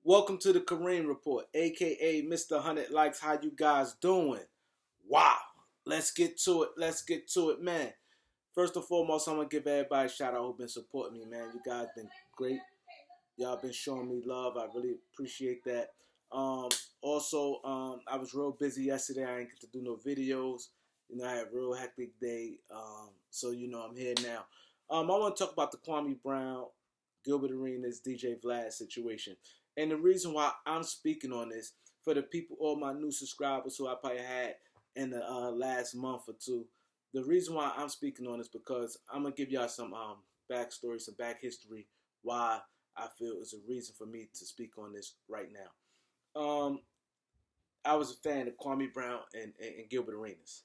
Welcome to the Kareem Report, aka Mr. 100 Likes. How you guys doing? Wow. Let's get to it. Man. First and foremost, I'm going to give everybody a shout out who've been supporting me, man. You guys been great. Y'all been showing me love. I really appreciate that. I was real busy yesterday. I didn't get to do no videos. I had a real hectic day. I'm here now. I want to talk about the Kwame Brown, Gilbert Arenas, DJ Vlad situation. And the reason why I'm speaking on this, for the people, all my new subscribers who I probably had in the last month or two, the reason why I'm speaking on this because I'm going to give y'all some backstory, some back history, why I feel is a reason for me to speak on this right now. I was a fan of Kwame Brown and Gilbert Arenas.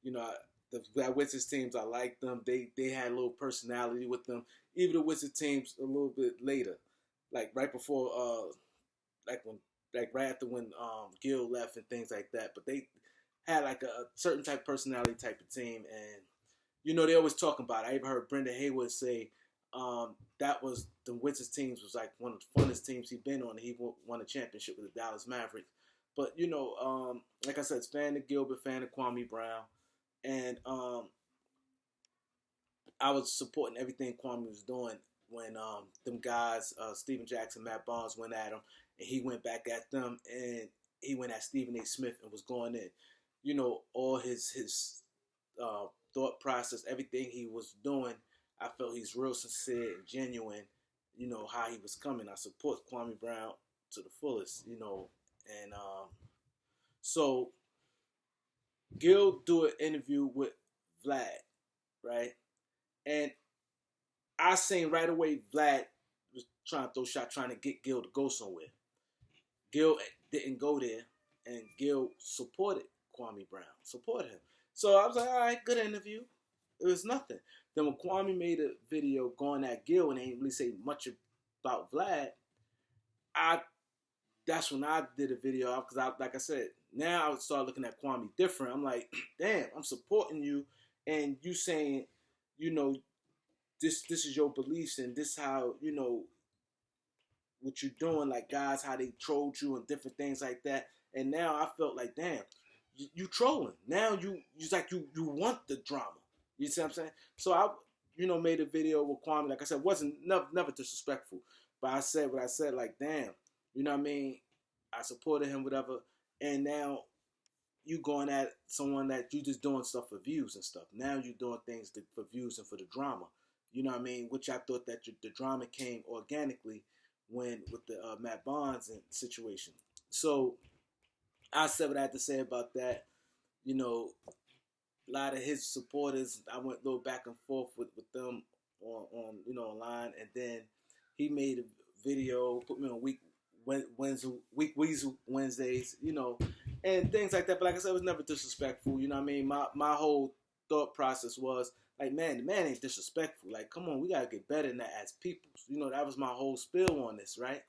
The Wizards teams, I liked them. They had a little personality with them. Even the Wizards teams a little bit later, like right before, right after when Gil left and things like that. But they had like a certain type of personality type of team, and they always talking about it. I even heard Brendan Haywood say that was the Wizards teams was like one of the funnest teams he'd been on. And he won a championship with the Dallas Mavericks. But like I said, fan of Gilbert, fan of Kwame Brown. And I was supporting everything Kwame was doing when them guys, Stephen Jackson, Matt Barnes, went at him, and he went back at them, and he went at Stephen A. Smith and was going in. All his thought process, everything he was doing, I felt he's real sincere and genuine. How he was coming. I support Kwame Brown to the fullest. And so Gil do an interview with Vlad, right? And I seen right away Vlad was trying to throw shot, trying to get Gil to go somewhere. Gil didn't go there, and Gil supported Kwame Brown, supported him. So I was like, all right, good interview. It was nothing. Then when Kwame made a video going at Gil and ain't really say much about Vlad, that's when I did a video because like I said, now I would start looking at Kwame different. I'm like, damn, I'm supporting you, and you saying, this is your beliefs and this how what you're doing, like guys how they trolled you and different things like that. And now I felt like, damn, you trolling. Now it's like you want the drama. You see what I'm saying? So I made a video with Kwame. Like I said, wasn't never disrespectful, but I said what I said. Like, damn. You know what I mean? I supported him, whatever. And now you going at someone that you just doing stuff for views and stuff. Now you doing things for views and for the drama. You know what I mean? Which I thought that the drama came organically with the Matt Barnes situation. So I said what I had to say about that. A lot of his supporters, I went a little back and forth with them on online, and then he made a video, put me on Week Weasel Wednesdays, and things like that. But like I said, it was never disrespectful. You know what I mean? My whole thought process was like, man, the man ain't disrespectful. Like, come on, we gotta get better than that as people. That was my whole spill on this, right?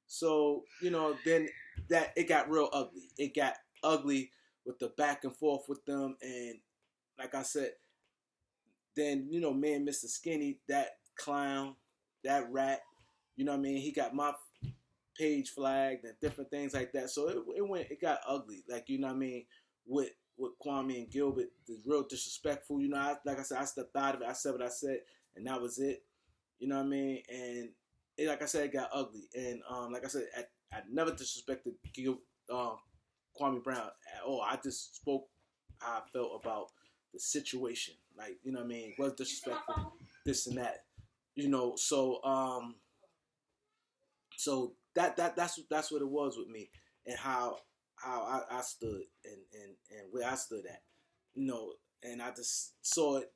So, then that it got real ugly. It got ugly with the back and forth with them, and like I said, then me and Mr. Skinny, that clown, that rat, you know what I mean? He got my page flagged and different things like that. So it got ugly. Like, you know what I mean? With Kwame and Gilbert, the real disrespectful. Like I said, I stepped out of it. I said what I said, and that was it. You know what I mean? And like I said, it got ugly. And like I said, I never disrespected Kwame Brown at all. I just spoke how I felt about the situation. Like, you know what I mean? It was disrespectful, this and that. So that's what it was with me, and how I stood and where I stood at, and I just saw it,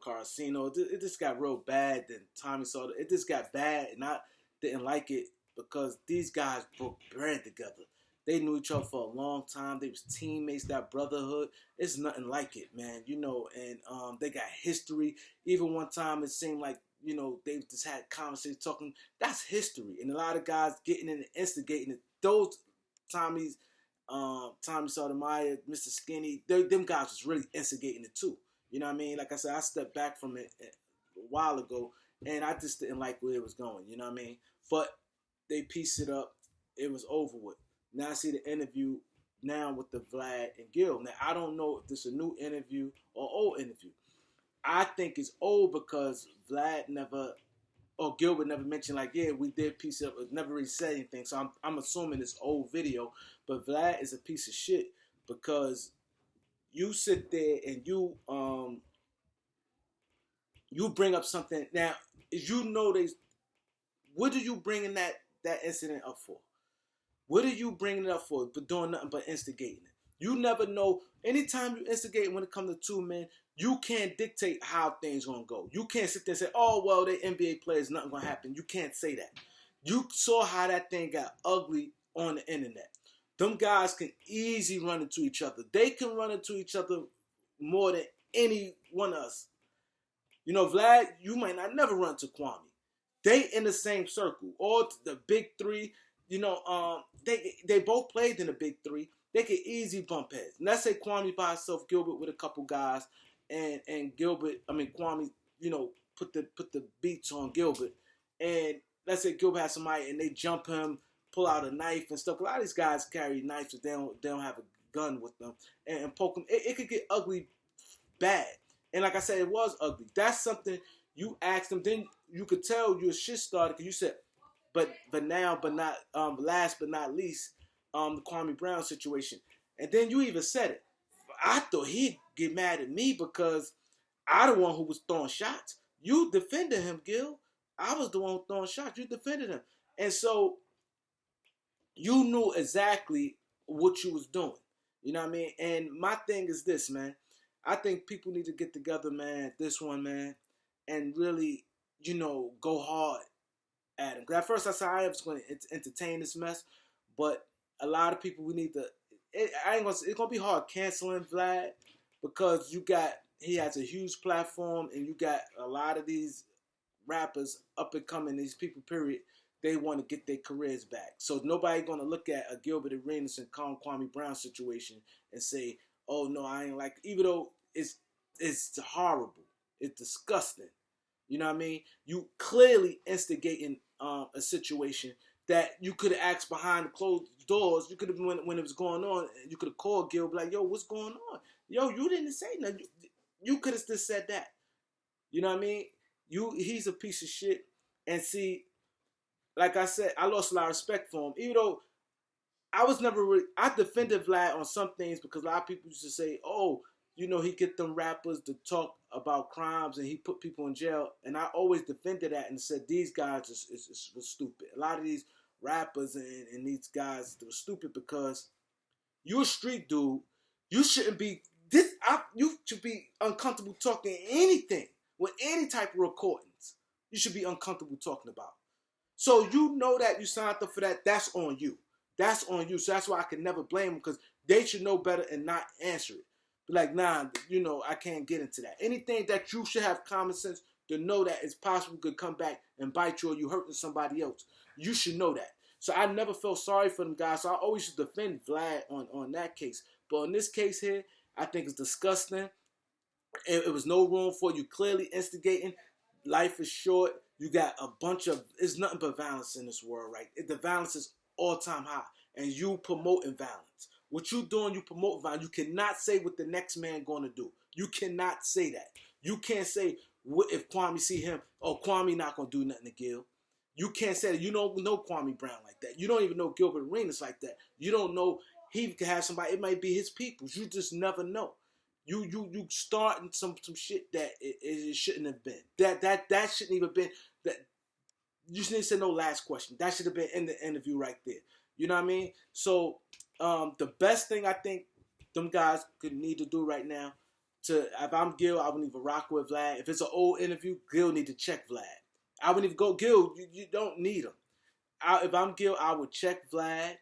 Carcino. It just got real bad. Then Tommy saw it. It just got bad, and I didn't like it because these guys broke bread together. They knew each other for a long time. They was teammates. That brotherhood, it's nothing like it, man. And they got history. Even one time it seemed like they just had conversations talking. That's history, and a lot of guys getting in and instigating it. Those Tommy Sotomayor, Mr. Skinny, them guys was really instigating it too. You know what I mean? Like I said, I stepped back from it a while ago, and I just didn't like where it was going. You know what I mean? But they pieced it up. It was over with. Now I see the interview now with the Vlad and Gil. Now I don't know if this is a new interview or old interview. I think it's old because Vlad never or Gilbert never mentioned like, yeah, we did piece it up. It never really said anything. So I'm assuming it's old video. But Vlad is a piece of shit because you sit there and you bring up something. Now, you know what are you bringing that incident up for? What are you bringing it up for? But doing nothing but instigating it. You never know. Anytime you instigate when it comes to two men, you can't dictate how things gonna go. You can't sit there and say, "Oh well, they NBA players, nothing gonna happen." You can't say that. You saw how that thing got ugly on the internet. Them guys can easily run into each other. They can run into each other more than any one of us. You know, Vlad, you might not never run to Kwame. They in the same circle. All the big three, you know, they both played in the big three. They could easily bump heads. And let's say Kwame by himself, Gilbert with a couple guys, and Kwame, you know, put the beats on Gilbert. And let's say Gilbert has somebody and they jump him, pull out a knife and stuff. A lot of these guys carry knives, but they don't have a gun with them and poke them. It could get ugly bad. And like I said, it was ugly. That's something you asked them. Then you could tell your shit started because you said, last but not least, the Kwame Brown situation. And then you even said it. I thought he'd get mad at me because I the one who was throwing shots. You defended him, Gil. I was the one who throwing shots. You defended him. And so you knew exactly what you was doing. You know what I mean? And my thing is this, man. I think people need to get together, man, this one, man, and really, you know, go hard at him. Because at first I said I was going to entertain this mess, but a lot of people we need to. It's gonna be hard canceling Vlad because he has a huge platform and you got a lot of these rappers up and coming. These people, period, they want to get their careers back. So nobody gonna look at a Gilbert Arenas and Kwame Brown situation and say, "Oh no, I ain't like." Even though it's horrible, it's disgusting. You know what I mean? You clearly instigating a situation that you could have asked behind the closed doors. You could have, when it was going on, you could have called Gil, like, "Yo, what's going on? Yo, you didn't say nothing." You could have just said that. You know what I mean? He's a piece of shit. And see, like I said, I lost a lot of respect for him. Even though I defended Vlad on some things because a lot of people used to say, "Oh, you know, he get them rappers to talk about crimes and he put people in jail." And I always defended that and said these guys was stupid. A lot of these rappers and these guys were stupid because you're a street dude. You shouldn't be you should be uncomfortable talking anything with any type of recordings. You should be uncomfortable talking about. So you know that you signed up for that. That's on you. That's on you. So that's why I can never blame them because they should know better and not answer it. Be like, nah, you know, I can't get into that. Anything that you should have common sense to know that it's possible could come back and bite you or you hurting somebody else. You should know that. So I never felt sorry for them guys. So I always used to defend Vlad on that case. But on this case here, I think it's disgusting. It was no room for you clearly instigating. Life is short. You got a bunch of, it's nothing but violence in this world, right? The violence is all-time high. And you promoting violence. What you doing, you promote violence. You cannot say what the next man going to do. You cannot say that. You can't say what if Kwame see him, oh, Kwame not going to do nothing to Gil. You can't say that. You don't know Kwame Brown like that. You don't even know Gilbert Arenas like that. You don't know he could have somebody, it might be his people. You just never know. You starting some shit that it shouldn't have been. That shouldn't even been that. You shouldn't have said no last question. That should have been in the interview right there. You know what I mean? So the best thing I think them guys could need to do right now, if I'm Gil, I wouldn't even rock with Vlad. If it's an old interview, Gil need to check Vlad. I wouldn't even go, Gil, you don't need him. If I'm Gil, I would check Vlad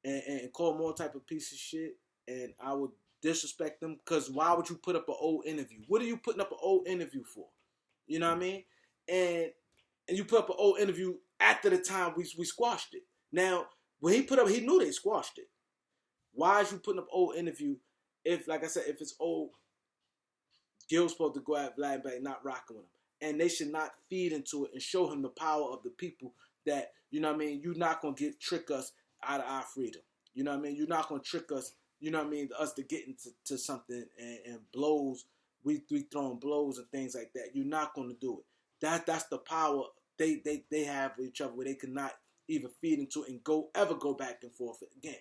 and call him all type of piece of shit, and I would disrespect them, because why would you put up an old interview? What are you putting up an old interview for? You know what I mean? And you put up an old interview after the time we squashed it. Now, when he put up, he knew they squashed it. Why is you putting up old interview if, like I said, if it's old, Gil's supposed to go at Vlad back, not rocking with him. And they should not feed into it and show him the power of the people that You know what I mean? You're not gonna trick us out of our freedom. You know what I mean? You're not gonna trick us. You know what I mean? Us to get into something and blows. We throwing blows and things like that. You're not gonna do it. That's the power they have with each other, where they cannot even feed into it and ever go back and forth again,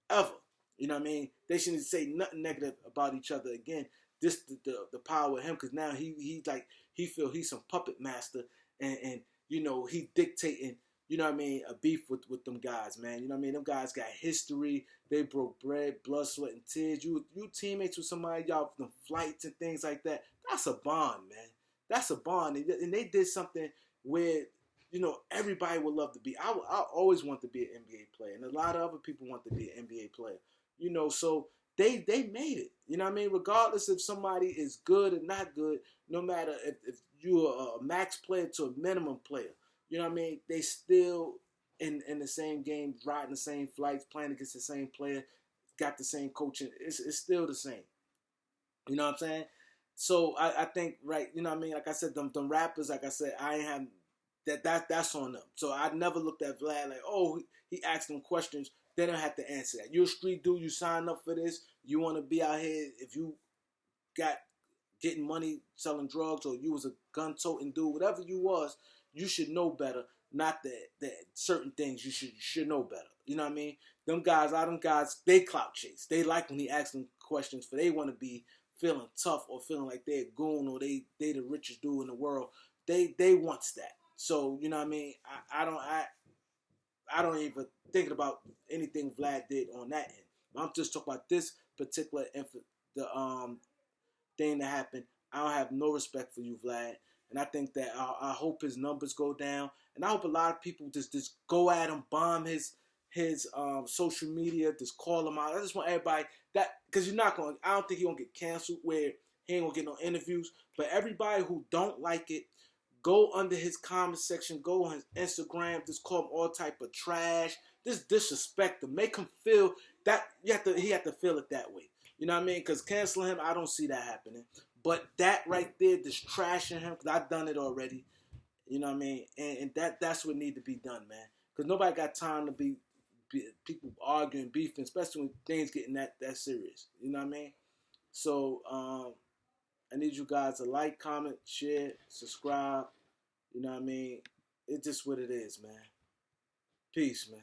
ever. You know what I mean? They shouldn't say nothing negative about each other again. This the power of him, because now he like he feel he's some puppet master, and you know he dictating. You know what I mean? A beef with them guys, man. You know what I mean? Them guys got history. They broke bread, blood, sweat, and tears. You teammates with somebody, y'all, them flights and things like that. That's a bond, man. That's a bond. And they did something where, you know, everybody would love to be. I always want to be an NBA player. And a lot of other people want to be an NBA player. You know, so they made it. You know what I mean? Regardless if somebody is good or not good, no matter if you're a max player to a minimum player, you know what I mean? They still in the same game, riding the same flights, playing against the same player, got the same coaching. It's still the same. You know what I'm saying? So I think, right, you know what I mean? Like I said, them rappers, like I said, I ain't have that's on them. So I never looked at Vlad like, oh, he asked them questions. They don't have to answer that. You're a street dude. You signed up for this. You want to be out here. If you got getting money selling drugs, or you was a gun toting dude, whatever you was, you should know better. Not that certain things you should know better. You know what I mean? Them guys, they clout chase. They like when he asks them questions, for they want to be feeling tough or feeling like they're a goon, or they the richest dude in the world. They wants that. So you know what I mean? I don't even think about anything Vlad did on that end. I'm just talking about this particular thing that happened. I don't have no respect for you, Vlad. And I think that I hope his numbers go down. And I hope a lot of people just go at him, bomb his social media, just call him out. I just want everybody that, because I don't think he's going to get canceled where he ain't going to get no interviews. But everybody who don't like it, go under his comment section, go on his Instagram, just call him all type of trash, just disrespect him, make him feel that he had to feel it that way. You know what I mean? Because canceling him, I don't see that happening. But that right there, just trashing him, because I've done it already. You know what I mean? And that's what need to be done, man. Because nobody got time to be people arguing, beefing, especially when things getting that serious. You know what I mean? So I need you guys to like, comment, share, subscribe. You know what I mean? It's just what it is, man. Peace, man.